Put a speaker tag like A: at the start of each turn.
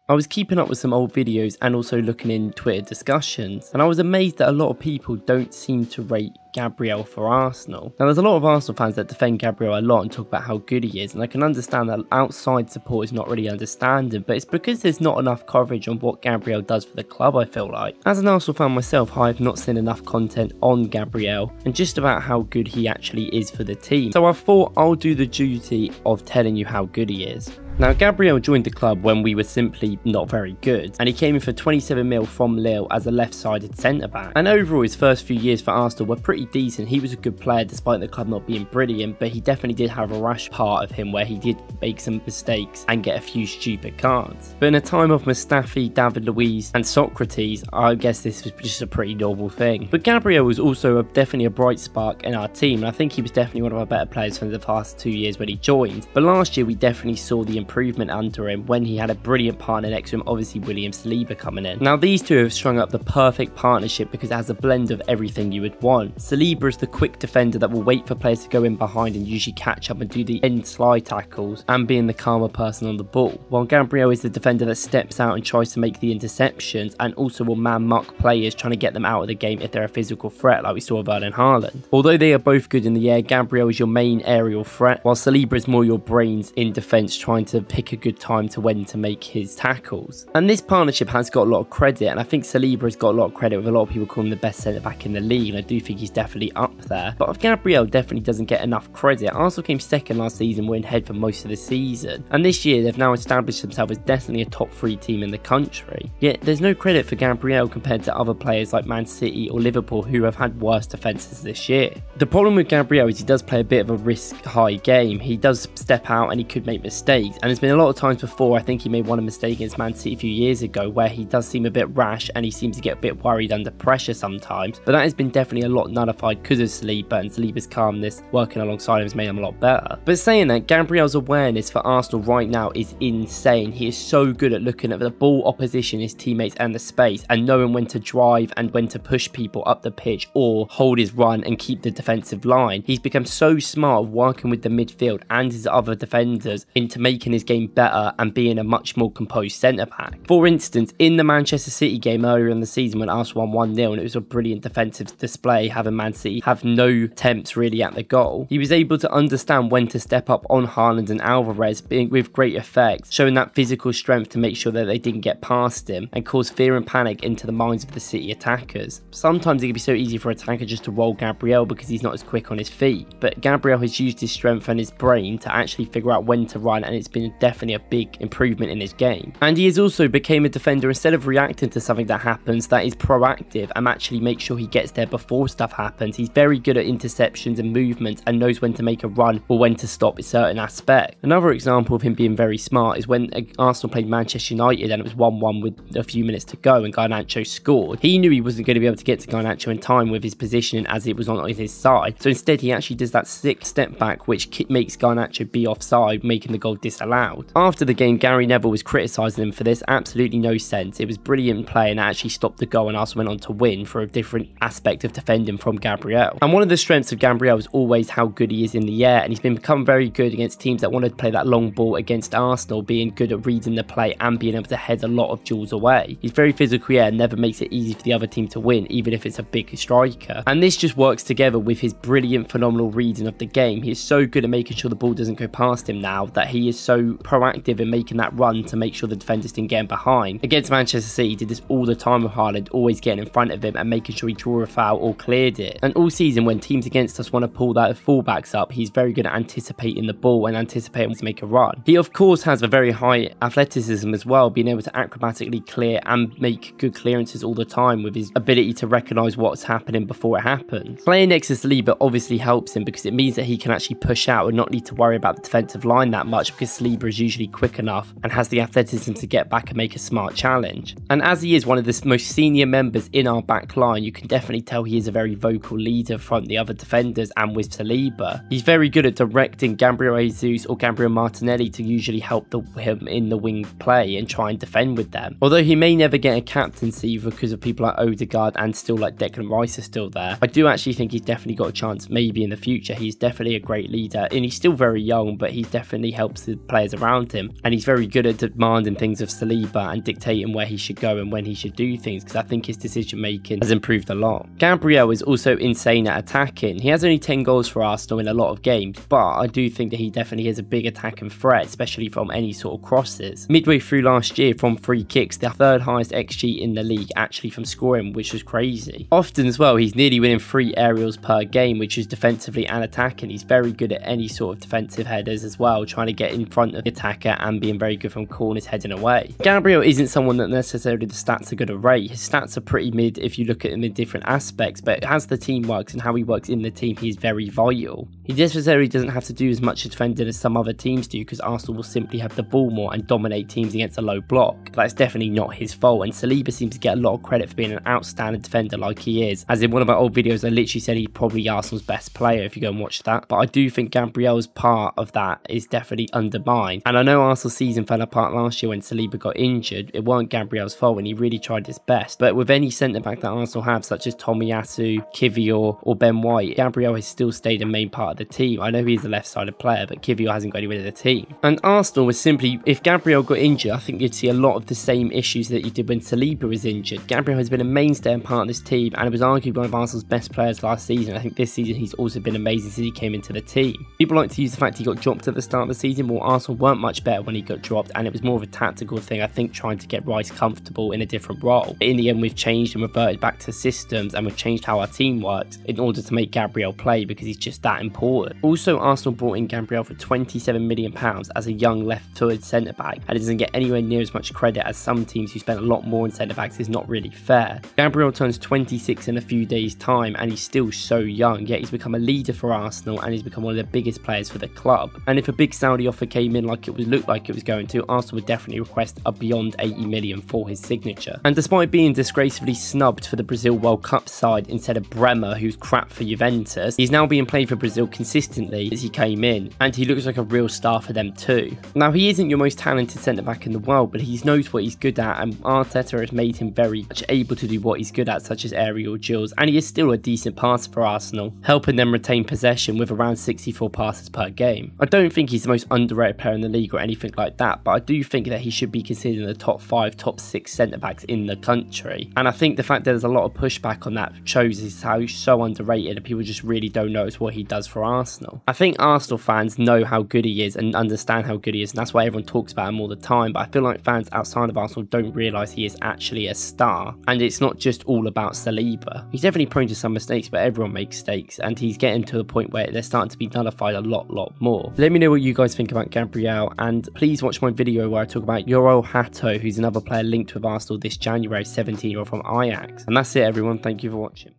A: I was keeping up with some old videos and also looking in Twitter discussions, and I was amazed that a lot of people don't seem to rate Gabriel for Arsenal. Now, there's a lot of Arsenal fans that defend Gabriel a lot and talk about how good he is, and I can understand that outside support is not really understanding, but it's because there's not enough coverage on what Gabriel does for the club, I feel like. As an Arsenal fan myself, I have not seen enough content on Gabriel and just about how good he actually is for the team. So I thought I'll do the duty of telling you how good he is. Now, Gabriel joined the club when we were simply not very good, and he came in for 27 mil from Lille as a left-sided centre-back. And overall, his first few years for Arsenal were pretty decent. He was a good player despite the club not being brilliant, but he definitely did have a rash part of him where he did make some mistakes and get a few stupid cards. But in a time of Mustafi, David Luiz and Socrates, I guess this was just a pretty normal thing. But Gabriel was also definitely a bright spark in our team, and I think he was definitely one of our better players for the past 2 years when he joined. But last year, we definitely saw the improvement under him when he had a brilliant partner next to him, obviously William Saliba coming in. Now, these two have strung up the perfect partnership because it has a blend of everything you would want. Saliba is the quick defender that will wait for players to go in behind and usually catch up and do the end slide tackles and being the calmer person on the ball, while Gabriel is the defender that steps out and tries to make the interceptions and also will man-mark players trying to get them out of the game if they're a physical threat like we saw with Erling Haaland. Although they are both good in the air, Gabriel is your main aerial threat, while Saliba is more your brains in defence trying to pick a good time to when to make his tackles. And this partnership has got a lot of credit, and I think Saliba has got a lot of credit with a lot of people calling him the best centre-back in the league, and I do think he's definitely up there. But Gabriel definitely doesn't get enough credit. Arsenal came second last season, went ahead for most of the season, and this year they've now established themselves as definitely a top 3 team in the country. Yet there's no credit for Gabriel compared to other players like Man City or Liverpool who have had worse defences this year. The problem with Gabriel is he does play a bit of a risk-high game. He does step out and he could make mistakes, and there's been a lot of times before, I think he made one mistake against Man City a few years ago where he does seem a bit rash and he seems to get a bit worried under pressure sometimes, but that has been definitely a lot nullified because of Saliba, and Saliba's calmness working alongside him has made him a lot better. But saying that, Gabriel's awareness for Arsenal right now is insane. He is so good at looking at the ball opposition, his teammates and the space, and knowing when to drive and when to push people up the pitch or hold his run and keep the defensive line. He's become so smart working with the midfield and his other defenders into making his game better and being a much more composed centre-back. For instance, in the Manchester City game earlier in the season when Arsenal won 1-0 and it was a brilliant defensive display, having Man City have no attempts really at the goal, he was able to understand when to step up on Haaland and Alvarez with great effect, showing that physical strength to make sure that they didn't get past him and cause fear and panic into the minds of the City attackers. Sometimes it can be so easy for an attacker just to roll Gabriel because he's not as quick on his feet, but Gabriel has used his strength and his brain to actually figure out when to run, and it's been definitely a big improvement in his game. And he has also became a defender, instead of reacting to something that happens, that is proactive and actually make sure he gets there before stuff happens. He's very good at interceptions and movements and knows when to make a run or when to stop a certain aspect. Another example of him being very smart is when Arsenal played Manchester United and it was 1-1 with a few minutes to go and Garnacho scored. He knew he wasn't going to be able to get to Garnacho in time with his positioning as it was on his side, so instead he actually does that sick step back which makes Garnacho be offside, making the goal disallowed. After the game, Gary Neville was criticising him for this. Absolutely no sense. It was brilliant play and it actually stopped the goal, and Arsenal went on to win for a different aspect of defending from Gabriel. And one of the strengths of Gabriel is always how good he is in the air, and he's become very good against teams that want to play that long ball against Arsenal, being good at reading the play and being able to head a lot of duels away. He's very physical and never makes it easy for the other team to win, even if it's a big striker. And this just works together with his brilliant, phenomenal reading of the game. He is so good at making sure the ball doesn't go past him now that he is so proactive in making that run to make sure the defenders didn't get him behind. Against Manchester City, he did this all the time with Haaland, always getting in front of him and making sure he drew a foul or cleared it. And all season, when teams against us want to pull that fullbacks up, he's very good at anticipating the ball and anticipating to make a run. He of course has a very high athleticism as well, being able to acrobatically clear and make good clearances all the time with his ability to recognise what's happening before it happens. Playing next to Saliba obviously helps him because it means that he can actually push out and not need to worry about the defensive line that much, because Saliba is usually quick enough and has the athleticism to get back and make a smart challenge. And as he is one of the most senior members in our back line, you can definitely tell he is a very vocal leader from the other defenders and with Saliba. He's very good at directing Gabriel Jesus or Gabriel Martinelli to usually help him in the wing play and try and defend with them. Although he may never get a captaincy because of people like Odegaard and still like Declan Rice are still there, I do actually think he's definitely got a chance maybe in the future. He's definitely a great leader and he's still very young, but he definitely helps the players players around him, and he's very good at demanding things of Saliba and dictating where he should go and when he should do things, because I think his decision making has improved a lot. Gabriel is also insane at attacking. He has only 10 goals for Arsenal in a lot of games, but I do think that he definitely has a big attacking threat, especially from any sort of crosses. Midway through last year, from free kicks, the third highest XG in the league actually from scoring, which was crazy. Often as well, he's nearly winning 3 aerials per game, which is defensively and attacking. He's very good at any sort of defensive headers as well, trying to get in front of the attacker and being very good from corners heading away. Gabriel isn't someone that necessarily the stats are going to rate. His stats are pretty mid if you look at him in different aspects, but as the team works and how he works in the team, he's very vital. He necessarily doesn't have to do as much defending as some other teams do, because Arsenal will simply have the ball more and dominate teams against a low block. But that's definitely not his fault, and Saliba seems to get a lot of credit for being an outstanding defender like he is. As in one of my old videos, I literally said he's probably Arsenal's best player if you go and watch that. But I do think Gabriel's part of that is definitely undermined. And I know Arsenal's season fell apart last year when Saliba got injured. It weren't Gabriel's fault and he really tried his best. But with any centre-back that Arsenal have, such as Tomiyasu, Kivior or Ben White, Gabriel has still stayed a main part of the team. I know he's a left-sided player, but Kivior hasn't got anywhere in the team. And Arsenal was simply, if Gabriel got injured, I think you'd see a lot of the same issues that you did when Saliba was injured. Gabriel has been a mainstay and part of this team, and it was arguably one of Arsenal's best players last season. I think this season he's also been amazing since he came into the team. People like to use the fact he got dropped at the start of the season. Well, Arsenal weren't much better when he got dropped, and it was more of a tactical thing, I think, trying to get Rice comfortable in a different role. But in the end, we've changed and reverted back to systems, and we've changed how our team works in order to make Gabriel play, because he's just that important. Also, Arsenal brought in Gabriel for £27 million as a young left-footed centre-back, and it doesn't get anywhere near as much credit as some teams who spent a lot more on centre-backs. Is not really fair. Gabriel turns 26 in a few days' time, and he's still so young, yet he's become a leader for Arsenal, and he's become one of the biggest players for the club. And if a big Saudi offer came in like it would look like it was going to, Arsenal would definitely request a beyond 80 million for his signature. And despite being disgracefully snubbed for the Brazil World Cup side instead of Bremer, who's crap for Juventus, he's now being played for Brazil consistently as he came in, and he looks like a real star for them too. Now, he isn't your most talented centre-back in the world, but he knows what he's good at, and Arteta has made him very much able to do what he's good at, such as aerial duels, and he is still a decent passer for Arsenal, helping them retain possession with around 64 passes per game. I don't think he's the most underrated player in the league or anything like that, but I do think that he should be considered in the top 5, top 6 centre-backs in the country. And I think the fact that there's a lot of pushback on that shows is how he's so underrated, and people just really don't notice what he does for Arsenal. I think Arsenal fans know how good he is and understand how good he is, and that's why everyone talks about him all the time, but I feel like fans outside of Arsenal don't realise he is actually a star, and it's not just all about Saliba. He's definitely prone to some mistakes, but everyone makes mistakes, and he's getting to a point where they're starting to be nullified a lot more. Let me know what you guys think about Gabriel, and please watch my video where I talk about Yoro Hato, who's another player linked with Arsenal this January, 17-year-old from Ajax. And that's it, everyone. Thank you for watching.